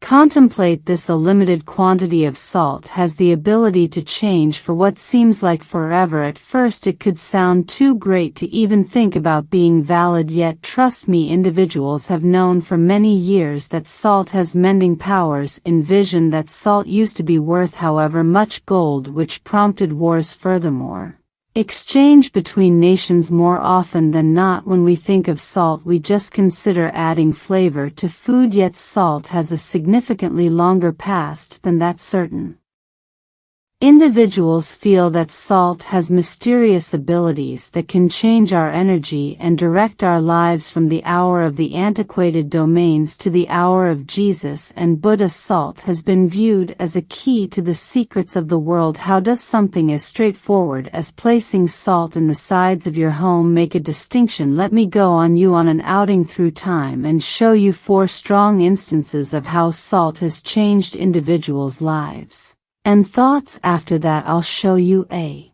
Contemplate this: a limited quantity of salt has the ability to change for what seems like forever. At first it could sound too great to even think about being valid, yet trust me, individuals have known for many years that salt has mending powers. Envision that salt used to be worth however much gold, which prompted wars. Furthermore, exchange between nations. More often than not, when we think of salt, we just consider adding flavor to food, yet salt has a significantly longer past than that. Certain individuals feel that salt has mysterious abilities that can change our energy and direct our lives from the hour of the antiquated domains to the hour of Jesus and Buddha. Salt has been viewed as a key to the secrets of the world. How does something as straightforward as placing salt in the sides of your home make a distinction? Let me go on you on an outing through time and show you 4 strong instances of how salt has changed individuals' lives and thoughts. After that, I'll show you a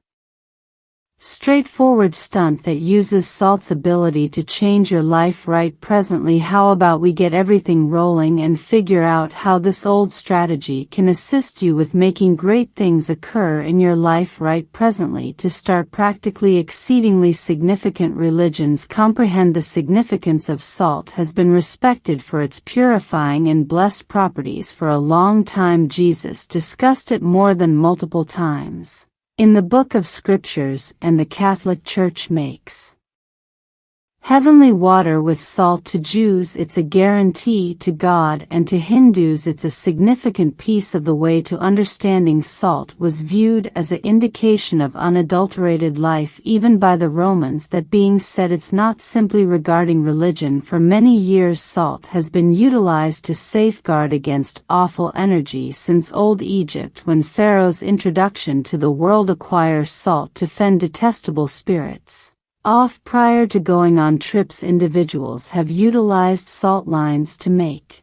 straightforward stunt that uses salt's ability to change your life right presently. How about we get everything rolling and figure out how this old strategy can assist you with making great things occur in your life right presently. To start, practically exceedingly significant religions comprehend the significance of salt has been respected for its purifying and blessed properties for a long time. Jesus discussed it more than multiple times in the Book of Scriptures, and the Catholic Church makes heavenly water with salt. To Jews it's a guarantee to God, and to Hindus it's a significant piece of the way to understanding. Salt was viewed as an indication of unadulterated life even by the Romans. That being said, it's not simply regarding religion. For many years salt has been utilized to safeguard against awful energy since Old Egypt, when Pharaoh's introduction to the world acquires salt to fend detestable spirits off. Prior to going on trips, individuals have utilized salt lines to make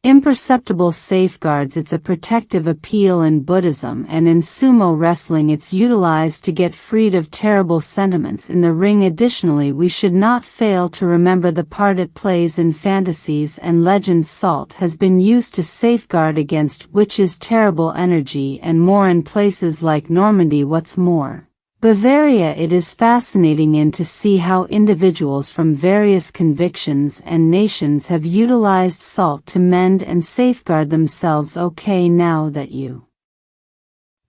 imperceptible safeguards. It's a protective appeal in Buddhism, and in sumo wrestling it's utilized to get freed of terrible sentiments in the ring. Additionally, we should not fail to remember the part it plays in fantasies and legends. Salt has been used to safeguard against witches, terrible energy, and more in places like Normandy. What's more, Bavaria, it is fascinating to see how individuals from various convictions and nations have utilized salt to mend and safeguard themselves. Okay, now that you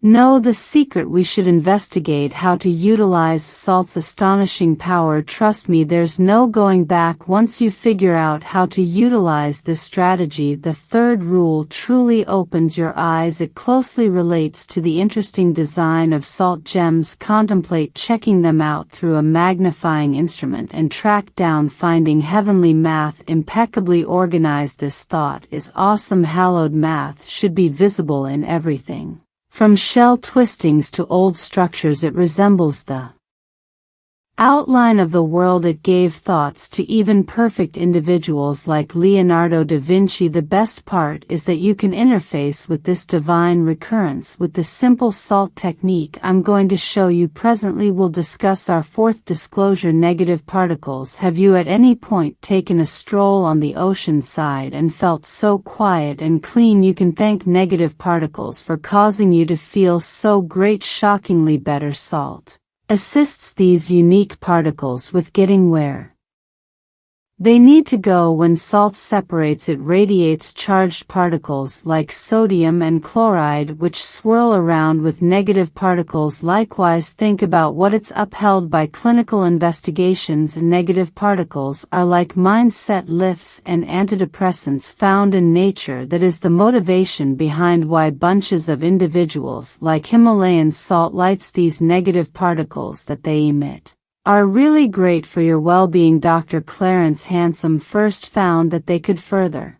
know the secret, we should investigate how to utilize salt's astonishing power. Trust me, there's no going back once you figure out how to utilize this strategy. The third rule truly opens your eyes. It closely relates to the interesting design of salt gems. Contemplate checking them out through a magnifying instrument and track down finding heavenly math impeccably organized. This thought is awesome. Hallowed math should be visible in everything, from shell twistings to old structures. It resembles the outline of the world. It gave thoughts to even perfect individuals like Leonardo da Vinci. The best part is that you can interface with this divine recurrence with the simple salt technique I'm going to show you presently. We'll discuss our fourth disclosure: negative particles. Have you at any point taken a stroll on the ocean side and felt so quiet and clean you can thank negative particles for causing you to feel so great? Shockingly better, salt assists these unique particles with getting where they need to go. When salt separates, it radiates charged particles like sodium and chloride, which swirl around with negative particles. Likewise, think about what it's upheld by clinical investigations. Negative particles are like mindset lifts and antidepressants found in nature. That is the motivation behind why bunches of individuals like Himalayan salt lights, these negative particles that they emit, are really great for your well-being. Dr. Clarence Hansom first found that they could further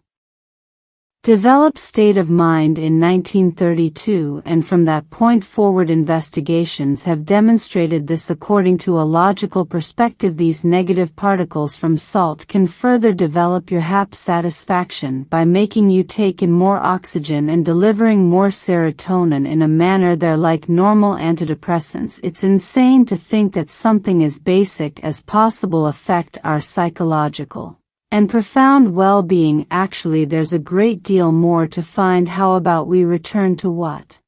develop state of mind in 1932, and from that point forward investigations have demonstrated this. According to a logical perspective, these negative particles from salt can further develop your happy satisfaction by making you take in more oxygen and delivering more serotonin in a manner they're like normal antidepressants. It's insane to think that something as basic as possible affect our psychological and profound well-being. Actually, there's a great deal more to find. How about we return to what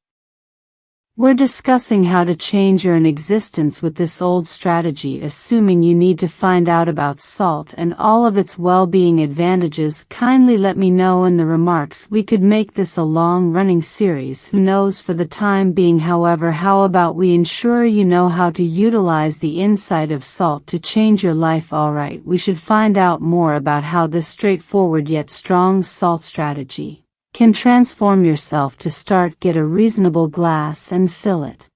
we're discussing, how to change your existence with this old strategy, assuming you need to find out about salt and all of its well-being advantages. Kindly let me know in the remarks. We could make this a long-running series, who knows, for the time being. However, how about we ensure you know how to utilize the insight of salt to change your life? Alright, we should find out more about how this straightforward yet strong salt strategy can transform yourself. To start, get a reasonable glass and fill it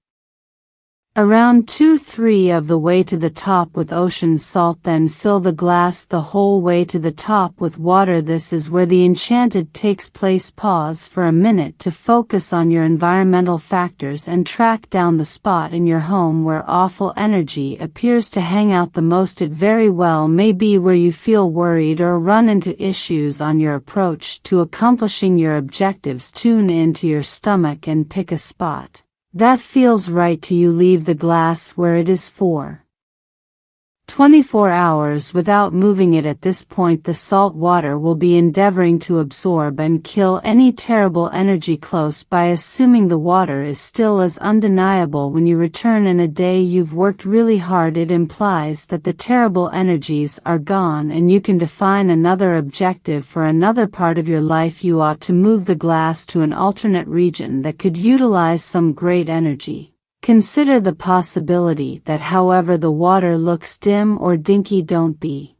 around 2/3 of the way to the top with ocean salt. Then fill the glass the whole way to the top with water. This is where the enchanted takes place. Pause for a minute to focus on your environmental factors and track down the spot in your home where awful energy appears to hang out the most. It very well may be where you feel worried or run into issues on your approach to accomplishing your objectives. Tune into your stomach and pick a spot that feels right to you. Leave the glass where it is for 24 hours without moving it. At this point, the salt water will be endeavoring to absorb and kill any terrible energy close by. Assuming the water is still as undeniable when you return in a day you've worked really hard, it implies that the terrible energies are gone and you can define another objective for another part of your life. You ought to move the glass to an alternate region that could utilize some great energy. Consider the possibility that, however the water looks dim or dinky, don't be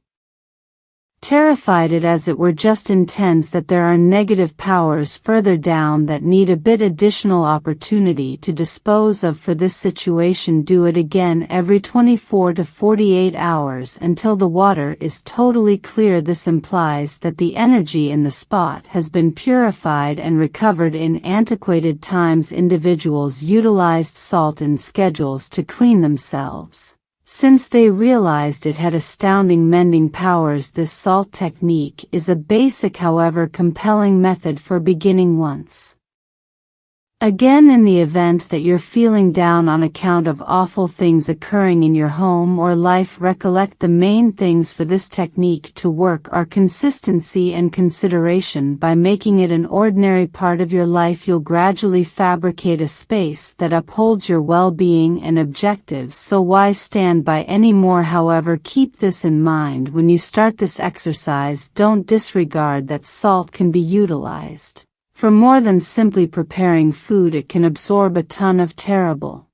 terrified. It as it were just intends that there are negative powers further down that need a bit additional opportunity to dispose of. For this situation, do it again every 24 to 48 hours until the water is totally clear. This implies that the energy in the spot has been purified and recovered. In antiquated times, individuals utilized salt in schedules to clean themselves, since they realized it had astounding mending powers. This salt technique is a basic, however compelling method for beginning once again. In the event that you're feeling down on account of awful things occurring in your home or life, recollect the main things for this technique to work are consistency and consideration. By making it an ordinary part of your life, you'll gradually fabricate a space that upholds your well-being and objectives. So why stand by anymore? However, keep this in mind when you start this exercise. Don't disregard that salt can be utilized for more than simply preparing food. It can absorb a ton of terrible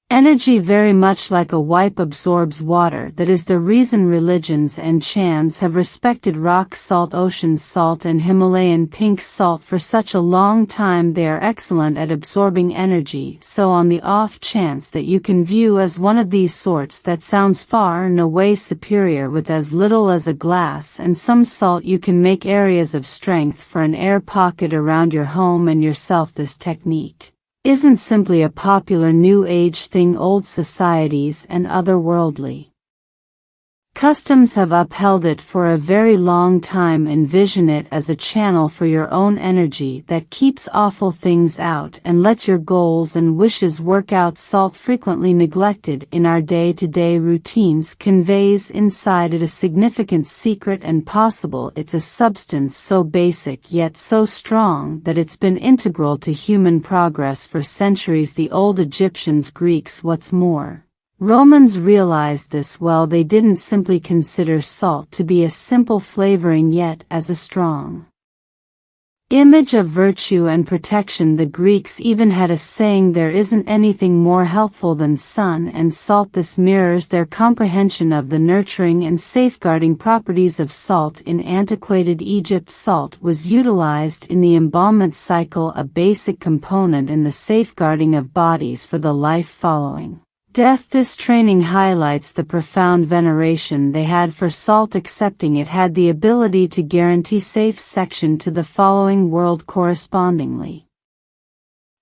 energy, very much like a wipe absorbs water. That is the reason religions and chants have respected rock salt, ocean salt, and Himalayan pink salt for such a long time. They are excellent at absorbing energy. So on the off chance that you can view as one of these sorts that sounds far and away superior, with as little as a glass and some salt you can make areas of strength for an air pocket around your home and yourself. This technique isn't simply a popular new age thing. Old societies and other worldly customs have upheld it for a very long time. Envision it as a channel for your own energy that keeps awful things out and lets your goals and wishes work out. Salt, frequently neglected in our day-to-day routines, conveys inside it a significant secret and possible. It's a substance so basic yet so strong that it's been integral to human progress for centuries. The old Egyptians, Greeks, what's more, Romans realized this well. They didn't simply consider salt to be a simple flavoring, yet as a strong image of virtue and protection. The Greeks even had a saying, there isn't anything more helpful than sun and salt. This mirrors their comprehension of the nurturing and safeguarding properties of salt. In antiquated Egypt, salt was utilized in the embalmment cycle, a basic component in the safeguarding of bodies for the life following death. This training highlights the profound veneration they had for salt, accepting it had the ability to guarantee safe section to the following world. Correspondingly,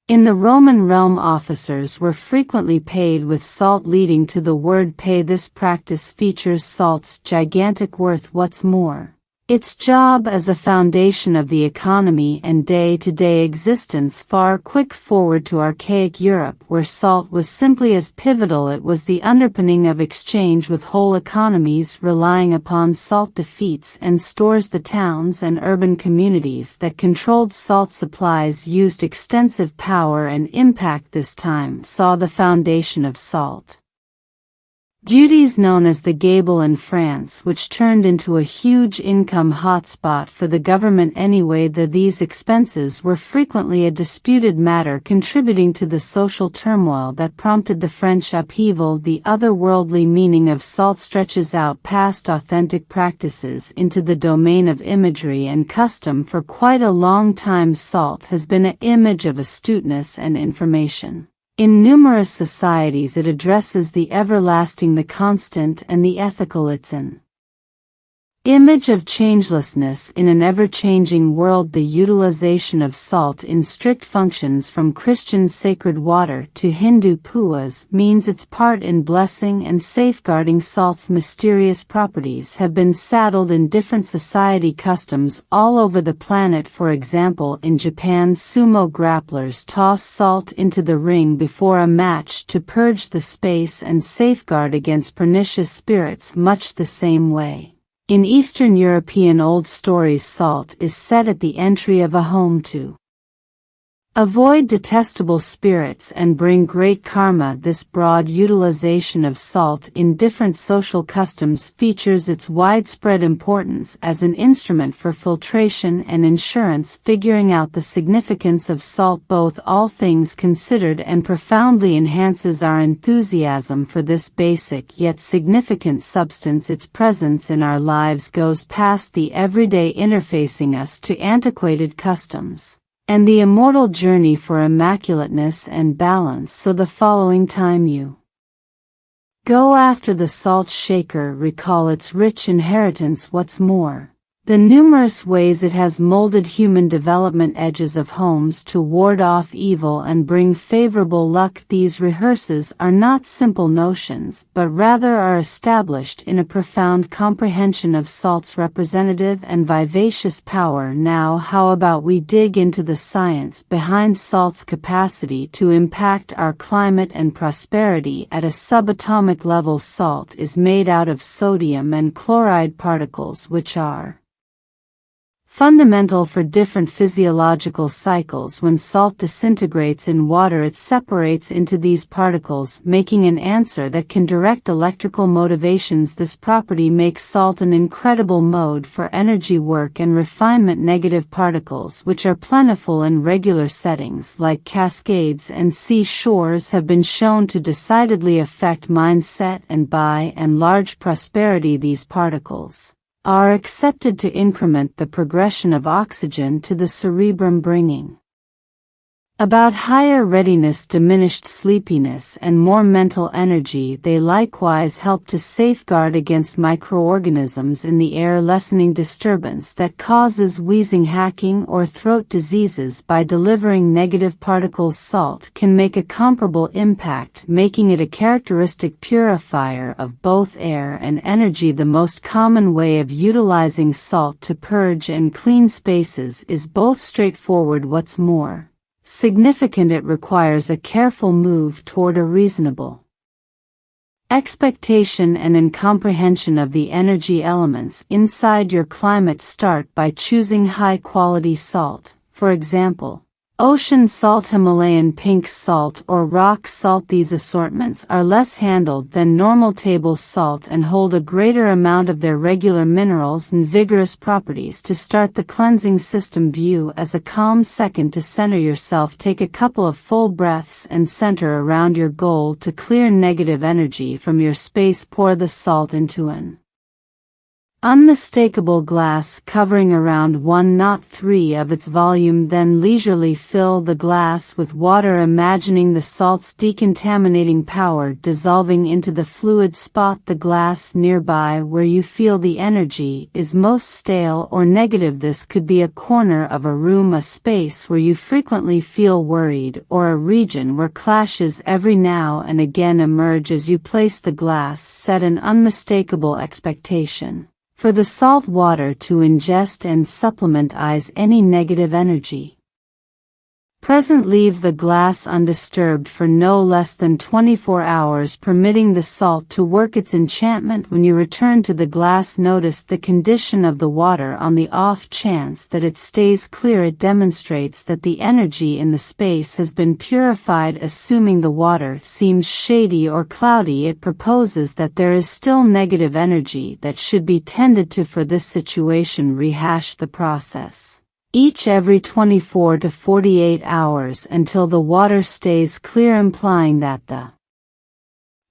in the Roman realm, officers were frequently paid with salt, leading to the word pay. This practice features salt's gigantic worth. What's more, Its job as a foundation of the economy and day-to-day existence far quick forward to archaic Europe, where salt was simply as pivotal. It was the underpinning of exchange with whole economies relying upon salt. Defeats and stores. The towns and urban communities that controlled salt supplies used extensive power and impact. This time saw the foundation of salt duties known as the gabelle in France, which turned into a huge income hotspot for the government anyway. These expenses were frequently a disputed matter, contributing to the social turmoil that prompted the French upheaval. The otherworldly meaning of salt stretches out past authentic practices into the domain of imagery and custom. For quite a long time, salt has been an image of astuteness and information. In numerous societies it addresses the everlasting, the constant, and the ethical. It's an image of changelessness in an ever-changing world. The utilization of salt in strict functions, from Christian sacred water to Hindu pujas, means its part in blessing and safeguarding. Salt's mysterious properties have been saddled in different society customs all over the planet. For example, in Japan, sumo grapplers toss salt into the ring before a match to purge the space and safeguard against pernicious spirits. Much the same way, in Eastern European old stories, salt is set at the entry of a home to avoid detestable spirits and bring great karma. This broad utilization of salt in different social customs features its widespread importance as an instrument for filtration and insurance. Figuring out the significance of salt, both all things considered, and profoundly enhances our enthusiasm for this basic yet significant substance. Its presence in our lives goes past the everyday, interfacing us to antiquated customs and the immortal journey for immaculateness and balance. So the following time you go after the salt shaker, recall its rich inheritance. What's more, the numerous ways it has molded human development, edges of homes to ward off evil and bring favorable luck. These rehearses are not simple notions, but rather are established in a profound comprehension of salt's representative and vivacious power. Now, how about we dig into the science behind salt's capacity to impact our climate and prosperity at a subatomic level? Salt is made out of sodium and chloride particles, which are fundamental for different physiological cycles. When salt disintegrates in water, it separates into these particles, making an answer that can direct electrical motivations. This property makes salt an incredible mode for energy work and refinement. Negative particles, which are plentiful in regular settings like cascades and sea shores, have been shown to decidedly affect mindset and, by and large, prosperity. These particles are accepted to increment the progression of oxygen to the cerebrum, bringing about higher readiness, diminished sleepiness, and more mental energy. They likewise help to safeguard against microorganisms in the air, lessening disturbance that causes wheezing, hacking, or throat diseases by delivering negative particles. Salt can make a comparable impact, making it a characteristic purifier of both air and energy. The most common way of utilizing salt to purge and clean spaces is both straightforward. What's more significant, it requires a careful move toward a reasonable expectation and incomprehension of the energy elements inside your climate. Start by choosing high-quality salt, for example, ocean salt, Himalayan pink salt, or rock salt. These assortments are less handled than normal table salt and hold a greater amount of their regular minerals and vigorous properties. To start the cleansing system, view as a calm second to center yourself. Take a couple of full breaths and center around your goal to clear negative energy from your space. Pour the salt into an unmistakable glass covering around 1, not 3 of its volume. Then leisurely fill the glass with water, imagining the salt's decontaminating power dissolving into the fluid. Spot the glass nearby where you feel the energy is most stale or negative. This could be a corner of a room, a space where you frequently feel worried, or a region where clashes every now and again emerge. As you place the glass, set an unmistakable expectation for the salt water to ingest and supplement any negative energy. Present, leave the glass undisturbed for no less than 24 hours, permitting the salt to work its enchantment. When you return to the glass, notice the condition of the water. On the off chance that it stays clear, it demonstrates that the energy in the space has been purified. Assuming the water seems shady or cloudy, it proposes that there is still negative energy that should be tended to. For this situation, rehash the process each every 24 to 48 hours until the water stays clear, implying that the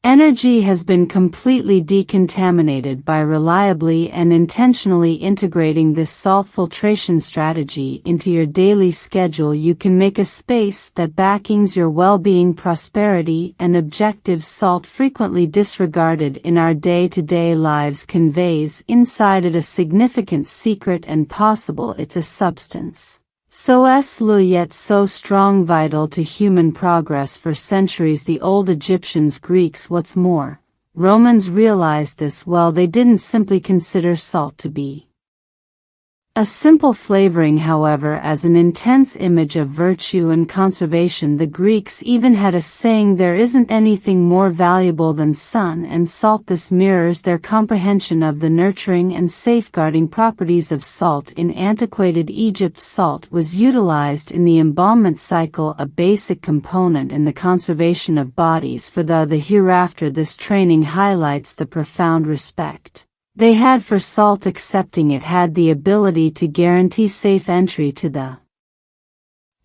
energy has been completely decontaminated. By reliably and intentionally integrating this salt filtration strategy into your daily schedule, you can make a space that backings your well-being, prosperity, and objectives. Salt, frequently disregarded in our day-to-day lives, conveys inside it a significant secret, and possible it's a substance so slow yet so strong, vital to human progress for centuries. The old Egyptians, Greeks, what's more, Romans realized this well. They didn't simply consider salt to be a simple flavoring, however, as an intense image of virtue and conservation. The Greeks even had a saying, there isn't anything more valuable than sun and salt. This mirrors their comprehension of the nurturing and safeguarding properties of salt. In antiquated Egypt, salt was utilized in the embalmment cycle, a basic component in the conservation of bodies for the hereafter. This training highlights the profound respect they had for salt. Accepting it had the ability to guarantee safe entry to the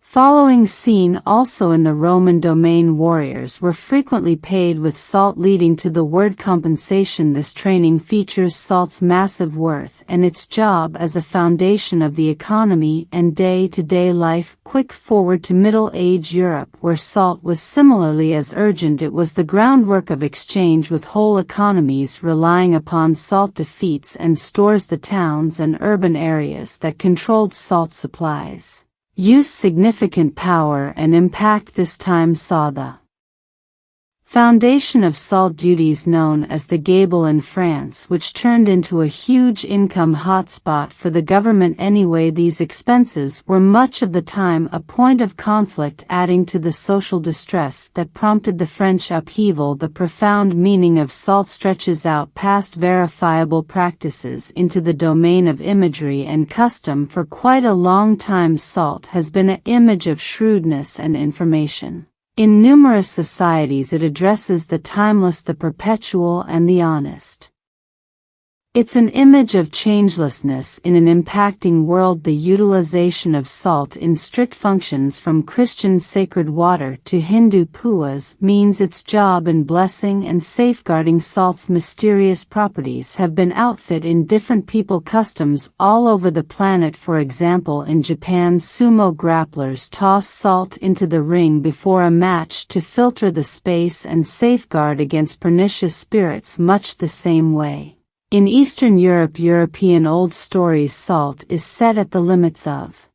following scene. Also in the Roman domain, warriors were frequently paid with salt, leading to the word compensation. This training features salt's massive worth and its job as a foundation of the economy and day-to-day life. Quick forward to Middle Age Europe, where salt was similarly as urgent. It was the groundwork of exchange, with whole economies relying upon salt. Defeats and stores, the towns and urban areas that controlled salt supplies used significant power and impact. This time saw the foundation of salt duties known as the gabelle in France, which turned into a huge income hotspot for the government. Anyway, these expenses were much of the time a point of conflict, adding to the social distress that prompted the French upheaval. The profound meaning of salt stretches out past verifiable practices into the domain of imagery and custom. For quite a long time, salt has been an image of shrewdness and information. In numerous societies, it addresses the timeless, the perpetual, and the honest. It's an image of changelessness in an impacting world. The utilization of salt in strict functions, from Christian sacred water to Hindu pujas, means its job in blessing and safeguarding. Salt's mysterious properties have been outfit in different people customs all over the planet. For example, in Japan, sumo grapplers toss salt into the ring before a match to filter the space and safeguard against pernicious spirits. Much the same way, in Eastern Europe, European old stories, salt is set at the limits of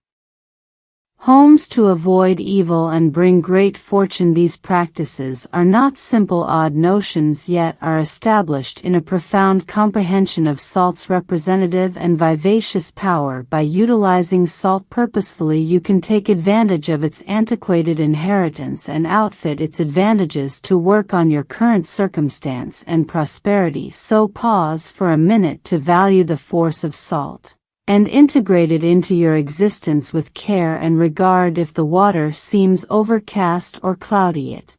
homes to avoid evil and bring great fortune. These practices are not simple odd notions, yet are established in a profound comprehension of salt's representative and vivacious power. By utilizing salt purposefully, you can take advantage of its antiquated inheritance and outfit its advantages to work on your current circumstance and prosperity. So pause for a minute to value the force of salt and integrate it into your existence with care and regard. If the water seems overcast or cloudy, it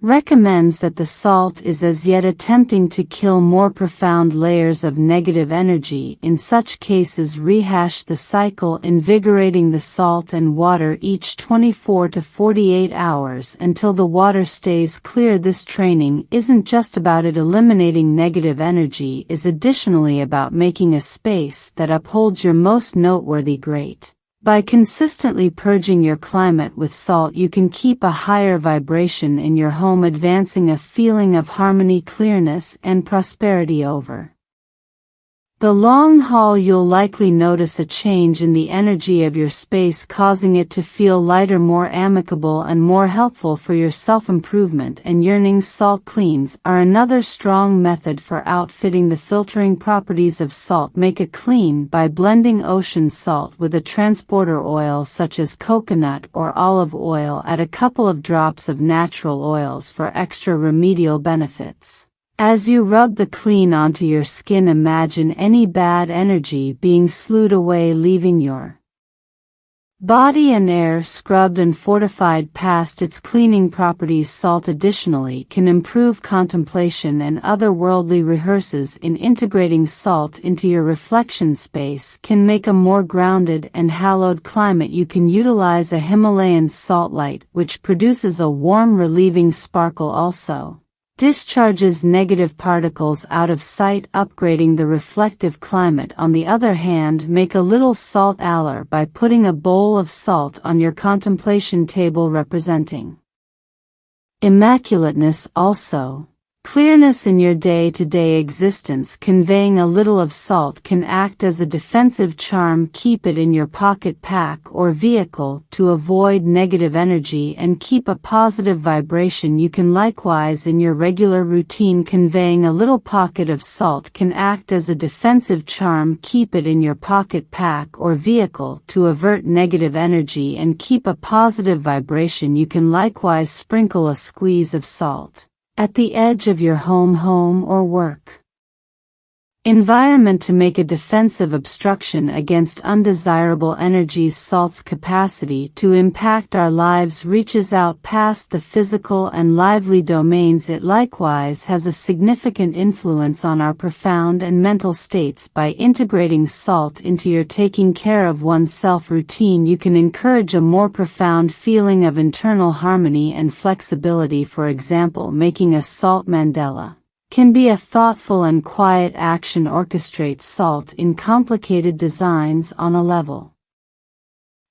recommends that the salt is as yet attempting to kill more profound layers of negative energy. In such cases, rehash the cycle, invigorating the salt and water each 24 to 48 hours until the water stays clear. This training isn't just about eliminating negative energy, it is additionally about making a space that upholds your most noteworthy great. By consistently purging your climate with salt, you can keep a higher vibration in your home, advancing a feeling of harmony, clearness, and prosperity over The long haul you'll likely notice a change in the energy of your space, causing it to feel lighter, more amicable, and more helpful for your self-improvement and yearnings. Salt cleans are another strong method for outfitting the filtering properties of salt. Make it clean by blending ocean salt with a transporter oil such as coconut or olive oil. Add a couple of drops of natural oils for extra remedial benefits. As you rub the clean onto your skin, imagine any bad energy being slewed away, leaving your body and air scrubbed and fortified past its cleaning properties. Salt additionally can improve contemplation and other worldly rehearsals. In integrating salt into your reflection space can make a more grounded and hallowed climate. You can utilize a Himalayan salt light, which produces a warm, relieving sparkle. Also discharges negative particles out of sight, upgrading the reflective climate. On the other hand, make a little salt allar by putting a bowl of salt on your contemplation table, representing immaculateness. Also, clearness in your day-to-day existence. Conveying a little of salt can act as a defensive charm. Keep it in your pocket, pack, or vehicle to avoid negative energy and keep a positive vibration. You can likewise in your regular routine. Conveying a little pocket of salt can act as a defensive charm. Keep it in your pocket, pack, or vehicle to avert negative energy and keep a positive vibration. You can likewise sprinkle a squeeze of salt at the edge of your home or work environment to make a defensive obstruction against undesirable energies. Salt's capacity to impact our lives reaches out past the physical and lively domains. It likewise has a significant influence on our profound and mental states. By integrating salt into your taking care of oneself routine, you can encourage a more profound feeling of internal harmony and flexibility. For example, making a salt mandala can be a thoughtful and quiet action. Orchestrate salt in complicated designs on a level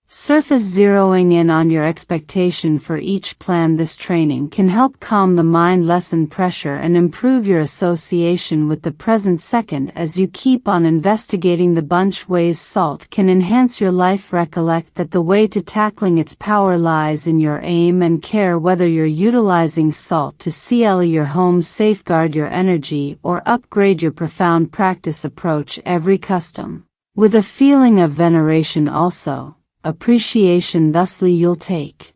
surface, zeroing in on your expectation for each plan. This training can help calm the mind, lessen pressure, and improve your association with the present second as you keep on investigating the bunch ways salt can enhance your life. Recollect that the way to tackling its power lies in your aim and care, whether you're utilizing salt to seal your home, safeguard your energy, or upgrade your profound practice. Approach every custom with a feeling of veneration, also appreciation. Thusly you'll take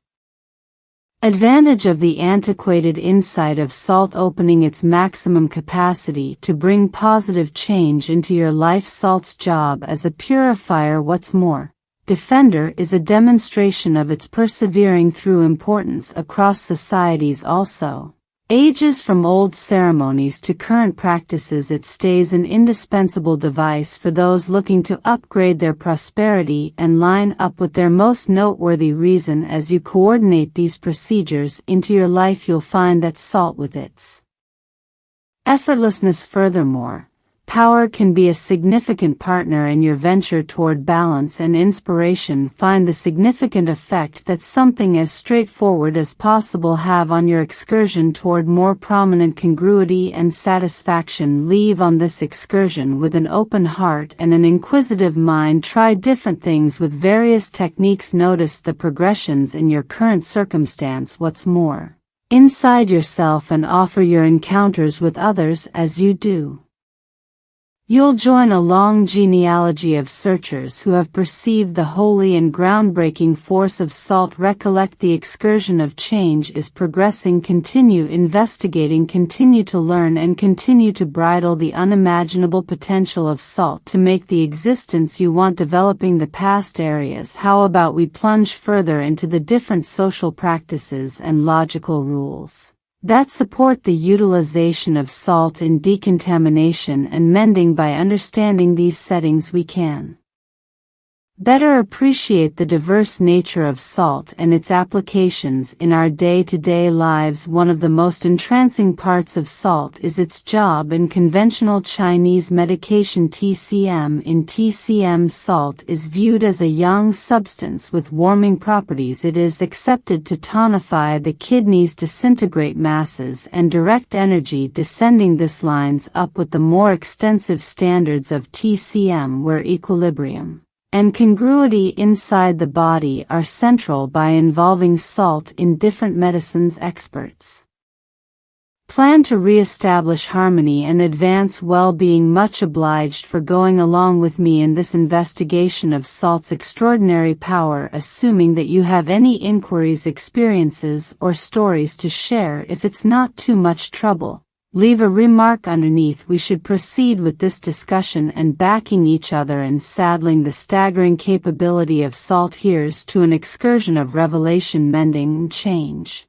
advantage of the antiquated insight of salt opening its maximum capacity to bring positive change into your life. Salt's job as a purifier, what's more, defender, is a demonstration of its persevering through importance across societies. Also, ages from old ceremonies to current practices, it stays an indispensable device for those looking to upgrade their prosperity and line up with their most noteworthy reason. As you coordinate these procedures into your life, you'll find that salt with its effortlessness, furthermore, power, can be a significant partner in your venture toward balance and inspiration. Find the significant effect that something as straightforward as possible have on your excursion toward more prominent congruity and satisfaction. Leave on this excursion with an open heart and an inquisitive mind. Try different things with various techniques. Notice the progressions in your current circumstance, what's more, inside yourself, and offer your encounters with others. As you do, you'll join a long genealogy of searchers who have perceived the holy and groundbreaking force of salt. Recollect the excursion of change is progressing. Continue investigating, continue to learn, and continue to bridle the unimaginable potential of salt to make the existence you want. Developing the past areas. How about we plunge further into the different social practices and logical rules that support the utilization of salt in decontamination and mending? By understanding these settings, we can better appreciate the diverse nature of salt and its applications in our day-to-day lives. One of the most entrancing parts of salt is its job in conventional Chinese medication TCM. In TCM, salt is viewed as a yang substance with warming properties. It is accepted to tonify the kidneys, disintegrate masses, and direct energy descending. This lines up with the more extensive standards of TCM, where equilibrium and congruity inside the body are central. By involving salt in different medicines, experts plan to re-establish harmony and advance well-being. Much obliged for going along with me in this investigation of salt's extraordinary power. Assuming that you have any inquiries, experiences, or stories to share, if it's not too much trouble, leave a remark underneath. We should proceed with this discussion and backing each other and saddling the staggering capability of salt. Here's to an excursion of revelation, mending, and change.